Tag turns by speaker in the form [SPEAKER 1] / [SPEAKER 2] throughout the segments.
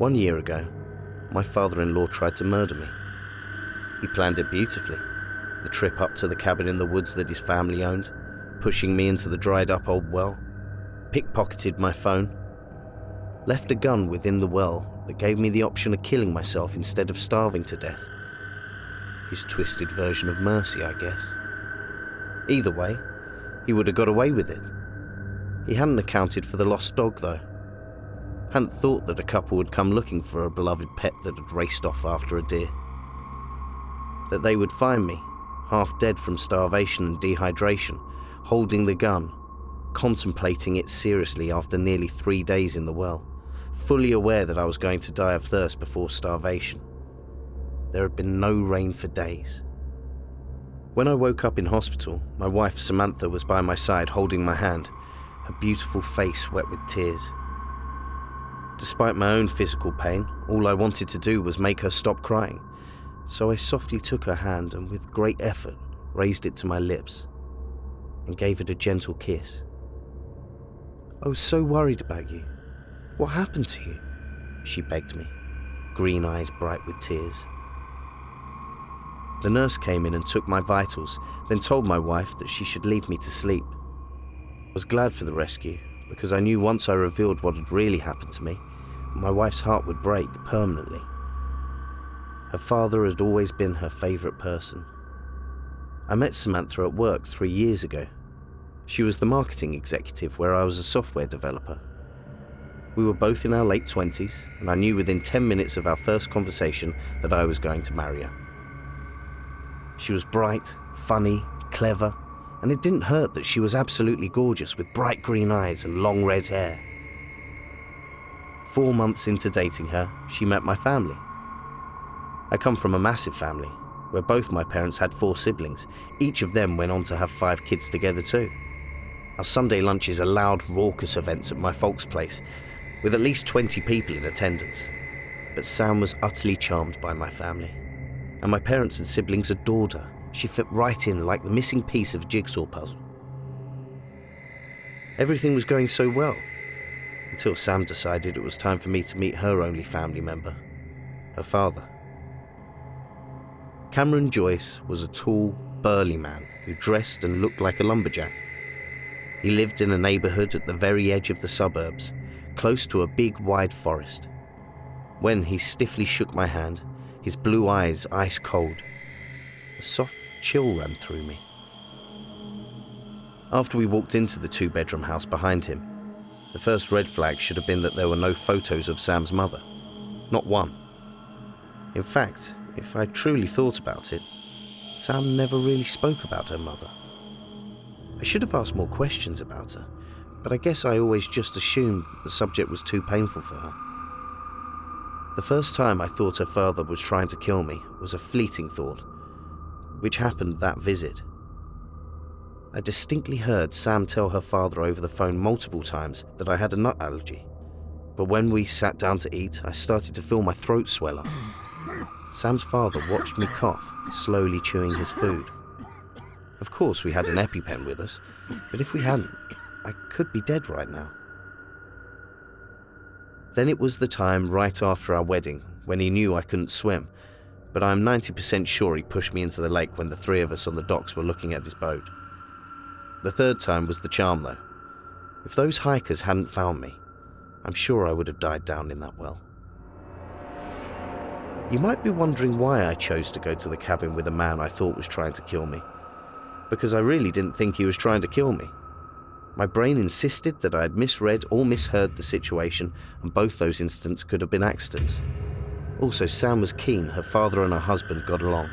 [SPEAKER 1] 1 year ago, my father-in-law tried to murder me. He planned it beautifully, the trip up to the cabin in the woods that his family owned, pushing me into the dried-up old well, pickpocketed my phone, left a gun within the well that gave me the option of killing myself instead of starving to death. His twisted version of mercy, I guess. Either way, he would have got away with it. He hadn't accounted for the lost dog, though. Hadn't thought that a couple would come looking for a beloved pet that had raced off after a deer. That they would find me, half dead from starvation and dehydration, holding the gun, contemplating it seriously after nearly 3 days in the well, fully aware that I was going to die of thirst before starvation. There had been no rain for days. When I woke up in hospital, my wife Samantha was by my side holding my hand, her beautiful face wet with tears. Despite my own physical pain, all I wanted to do was make her stop crying, so I softly took her hand and with great effort raised it to my lips and gave it a gentle kiss. "I was so worried about you. What happened to you?" she begged me, green eyes bright with tears. The nurse came in and took my vitals, then told my wife that she should leave me to sleep. I was glad for the rescue, because I knew once I revealed what had really happened to me, my wife's heart would break permanently. Her father had always been her favourite person. I met Samantha at work 3 years ago. She was the marketing executive where I was a software developer. We were both in our late 20s, and I knew within 10 minutes of our first conversation that I was going to marry her. She was bright, funny, clever, and it didn't hurt that she was absolutely gorgeous with bright green eyes and long red hair. 4 months into dating her, she met my family. I come from a massive family, where both my parents had 4 siblings. Each of them went on to have 5 kids together too. Our Sunday lunches are loud, raucous events at my folks' place, with at least 20 people in attendance. But Sam was utterly charmed by my family, and my parents and siblings adored her. She fit right in like the missing piece of a jigsaw puzzle. Everything was going so well, until Sam decided it was time for me to meet her only family member, her father. Cameron Joyce was a tall, burly man who dressed and looked like a lumberjack. He lived in a neighbourhood at the very edge of the suburbs, close to a big, wide forest. When he stiffly shook my hand, his blue eyes ice cold, a soft chill ran through me. After we walked into the 2-bedroom house behind him, the first red flag should have been that there were no photos of Sam's mother. Not one. In fact, if I truly thought about it, Sam never really spoke about her mother. I should have asked more questions about her, but I guess I always just assumed that the subject was too painful for her. The first time I thought her father was trying to kill me was a fleeting thought, which happened that visit. I distinctly heard Sam tell her father over the phone multiple times that I had a nut allergy, but when we sat down to eat, I started to feel my throat swell up. Sam's father watched me cough, slowly chewing his food. Of course, we had an EpiPen with us, but if we hadn't, I could be dead right now. Then it was the time right after our wedding when he knew I couldn't swim, but I'm 90% sure he pushed me into the lake when the 3 of us on the docks were looking at his boat. The third time was the charm, though. If those hikers hadn't found me, I'm sure I would have died down in that well. You might be wondering why I chose to go to the cabin with a man I thought was trying to kill me. Because I really didn't think he was trying to kill me. My brain insisted that I had misread or misheard the situation, and both those incidents could have been accidents. Also, Sam was keen her father and her husband got along,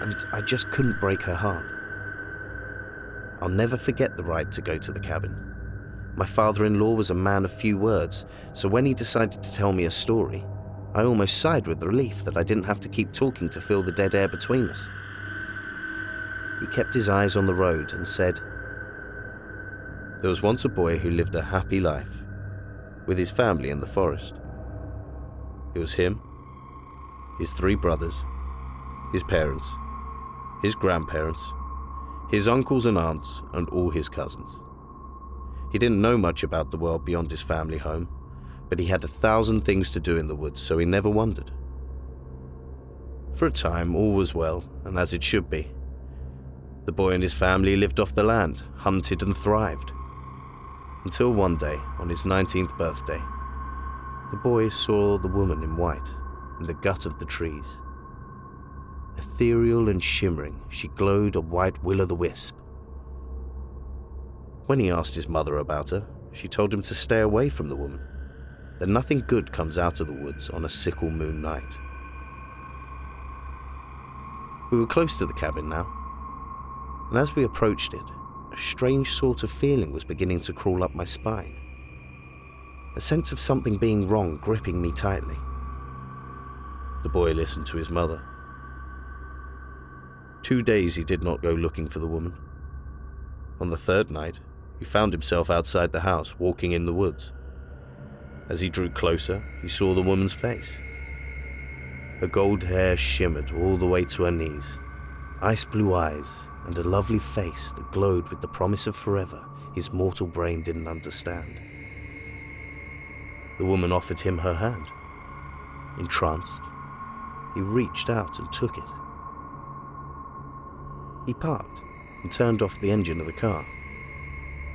[SPEAKER 1] and I just couldn't break her heart. I'll never forget the ride to go to the cabin. My father-in-law was a man of few words, so when he decided to tell me a story, I almost sighed with relief that I didn't have to keep talking to fill the dead air between us. He kept his eyes on the road and said, "There was once a boy who lived a happy life, with his family in the forest. It was him, his 3 brothers, his parents, his grandparents, his uncles and aunts, and all his cousins. He didn't know much about the world beyond his family home, but he had 1,000 things to do in the woods, so he never wondered. For a time, all was well, and as it should be. The boy and his family lived off the land, hunted and thrived. Until one day, on his 19th birthday, the boy saw the woman in white in the gut of the trees. Ethereal and shimmering, she glowed a white will-o'-the-wisp. When he asked his mother about her, she told him to stay away from the woman, that nothing good comes out of the woods on a sickle moon night. We were close to the cabin now, and as we approached it, a strange sort of feeling was beginning to crawl up my spine. A sense of something being wrong gripping me tightly. The boy listened to his mother. 2 days he did not go looking for the woman. On the third night, he found himself outside the house, walking in the woods. As he drew closer, he saw the woman's face. Her gold hair shimmered all the way to her knees, ice blue eyes, and a lovely face that glowed with the promise of forever his mortal brain didn't understand. The woman offered him her hand. Entranced, he reached out and took it. He parked and turned off the engine of the car,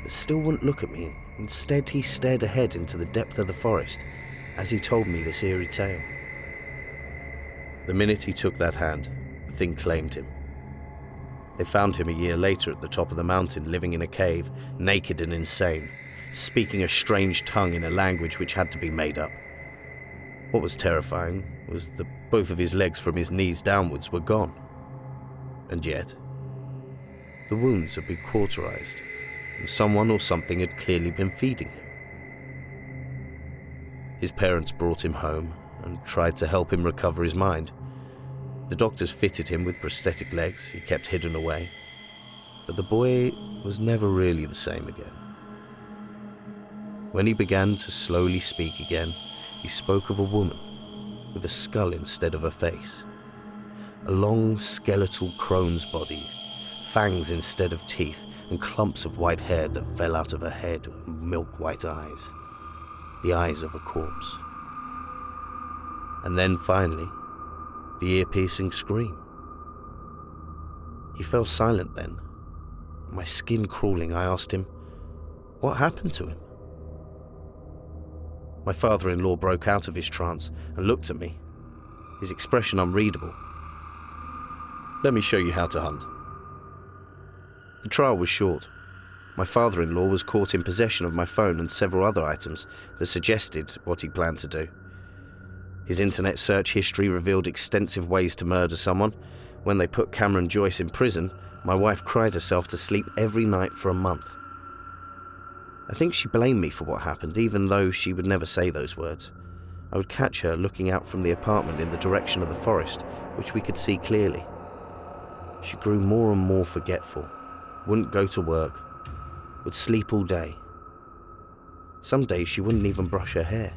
[SPEAKER 1] but still wouldn't look at me. Instead, he stared ahead into the depth of the forest as he told me this eerie tale. The minute he took that hand, the thing claimed him. They found him a year later at the top of the mountain, living in a cave, naked and insane, speaking a strange tongue in a language which had to be made up. What was terrifying was that both of his legs from his knees downwards were gone. And yet, the wounds had been cauterized, and someone or something had clearly been feeding him. His parents brought him home and tried to help him recover his mind. The doctors fitted him with prosthetic legs he kept hidden away, but the boy was never really the same again. When he began to slowly speak again, he spoke of a woman with a skull instead of a face, a long skeletal crone's body, fangs instead of teeth, and clumps of white hair that fell out of her head, and milk-white eyes, the eyes of a corpse. And then finally, the ear-piercing scream. He fell silent then. My skin crawling, I asked him, what happened to him? My father-in-law broke out of his trance and looked at me, his expression unreadable. Let me show you how to hunt. The trial was short. My father-in-law was caught in possession of my phone and several other items that suggested what he planned to do. His internet search history revealed extensive ways to murder someone. When they put Cameron Joyce in prison, my wife cried herself to sleep every night for a month. I think she blamed me for what happened, even though she would never say those words. I would catch her looking out from the apartment in the direction of the forest, which we could see clearly. She grew more and more forgetful, wouldn't go to work, would sleep all day. Some days she wouldn't even brush her hair.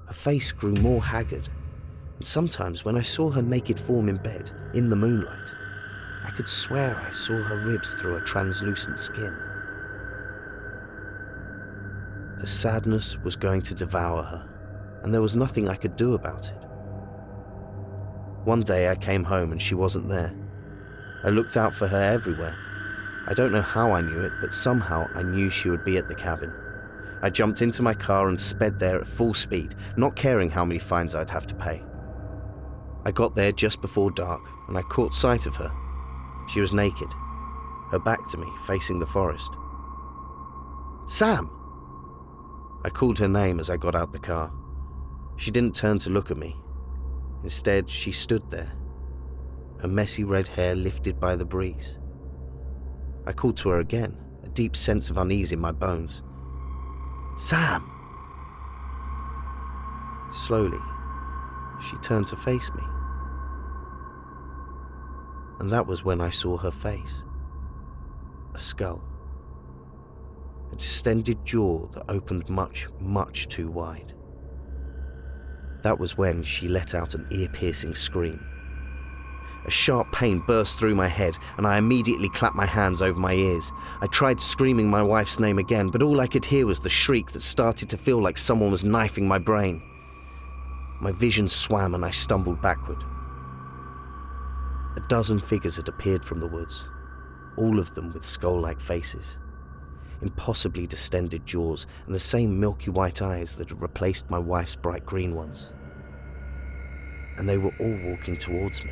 [SPEAKER 1] Her face grew more haggard, and sometimes when I saw her naked form in bed, in the moonlight, I could swear I saw her ribs through her translucent skin. Her sadness was going to devour her, and there was nothing I could do about it. One day I came home and she wasn't there. I looked out for her everywhere. I don't know how I knew it, but somehow I knew she would be at the cabin. I jumped into my car and sped there at full speed, not caring how many fines I'd have to pay. I got there just before dark, and I caught sight of her. She was naked, her back to me, facing the forest. Sam! I called her name as I got out the car. She didn't turn to look at me. Instead, she stood there, her messy red hair lifted by the breeze. I called to her again, a deep sense of unease in my bones. Sam! Slowly, she turned to face me. And that was when I saw her face. A skull. A distended jaw that opened much, much too wide. That was when she let out an ear-piercing scream. A sharp pain burst through my head, and I immediately clapped my hands over my ears. I tried screaming my wife's name again, but all I could hear was the shriek that started to feel like someone was knifing my brain. My vision swam and I stumbled backward. A dozen figures had appeared from the woods, all of them with skull-like faces, impossibly distended jaws, and the same milky white eyes that had replaced my wife's bright green ones. And they were all walking towards me.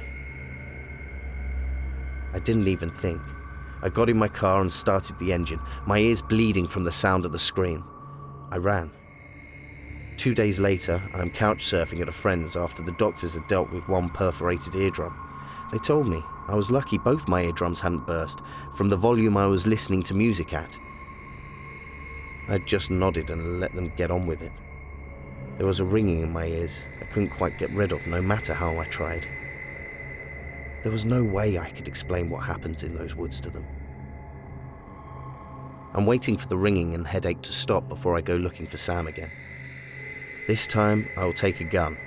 [SPEAKER 1] I didn't even think. I got in my car and started the engine, my ears bleeding from the sound of the scream. I ran. 2 days later, I'm couch surfing at a friend's after the doctors had dealt with one perforated eardrum. They told me I was lucky both my eardrums hadn't burst from the volume I was listening to music at. I just nodded and let them get on with it. There was a ringing in my ears I couldn't quite get rid of, no matter how I tried. There was no way I could explain what happened in those woods to them. I'm waiting for the ringing and headache to stop before I go looking for Sam again. This time, I will take a gun.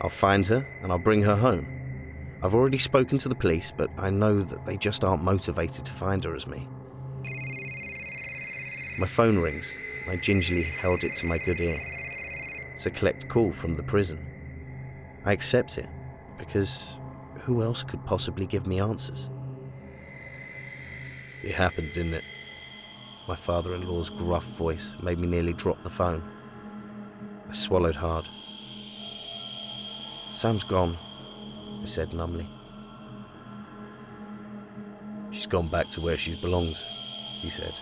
[SPEAKER 1] I'll find her and I'll bring her home. I've already spoken to the police, but I know that they just aren't motivated to find her as me. My phone rings, and I gingerly held it to my good ear. It's a collect call from the prison. I accept it, because who else could possibly give me answers? It happened, didn't it? My father-in-law's gruff voice made me nearly drop the phone. I swallowed hard. Sam's gone, I said numbly. She's gone back to where she belongs, he said.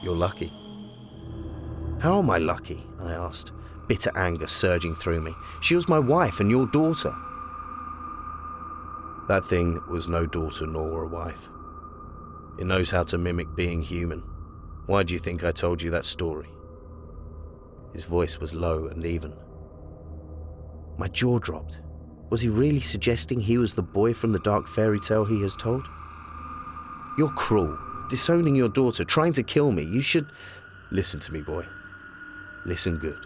[SPEAKER 1] You're lucky. How am I lucky? I asked, bitter anger surging through me. She was my wife and your daughter. That thing was no daughter nor a wife. It knows how to mimic being human. Why do you think I told you that story? His voice was low and even. My jaw dropped. Was he really suggesting he was the boy from the dark fairy tale he has told? You're cruel, disowning your daughter, trying to kill me. You should... Listen to me, boy. Listen good.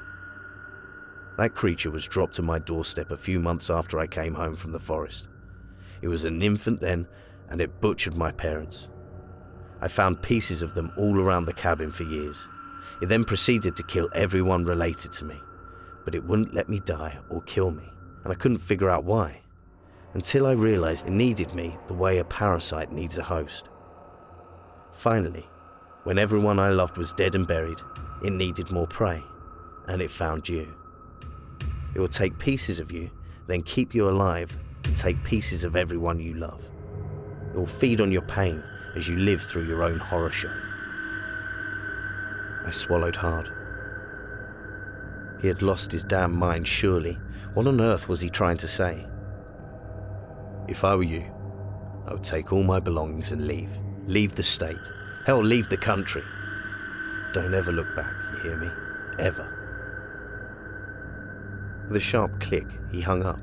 [SPEAKER 1] That creature was dropped on my doorstep a few months after I came home from the forest. It was an infant then, and it butchered my parents. I found pieces of them all around the cabin for years. It then proceeded to kill everyone related to me, but it wouldn't let me die or kill me, and I couldn't figure out why, until I realized it needed me the way a parasite needs a host. Finally, when everyone I loved was dead and buried, it needed more prey, and it found you. It will take pieces of you, then keep you alive to take pieces of everyone you love. It will feed on your pain as you live through your own horror show. I swallowed hard. He had lost his damn mind, surely. What on earth was he trying to say? If I were you, I would take all my belongings and leave. Leave the state. Hell, leave the country. Don't ever look back, you hear me? Ever. With a sharp click, he hung up.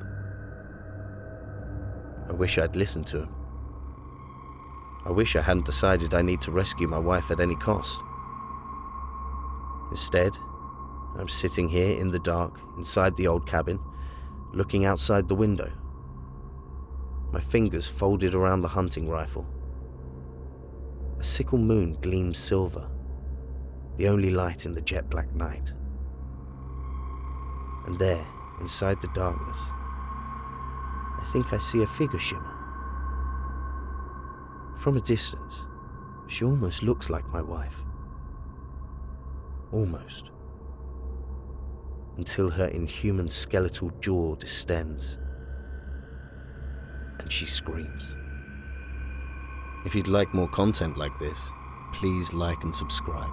[SPEAKER 1] I wish I'd listened to him. I wish I hadn't decided I need to rescue my wife at any cost. Instead, I'm sitting here in the dark, inside the old cabin, looking outside the window. My fingers folded around the hunting rifle. A sickle moon gleams silver, the only light in the jet-black night. And there, inside the darkness, I think I see a figure shimmer. From a distance, she almost looks like my wife. Almost. Until her inhuman skeletal jaw distends, and she screams. If you'd like more content like this, please like and subscribe.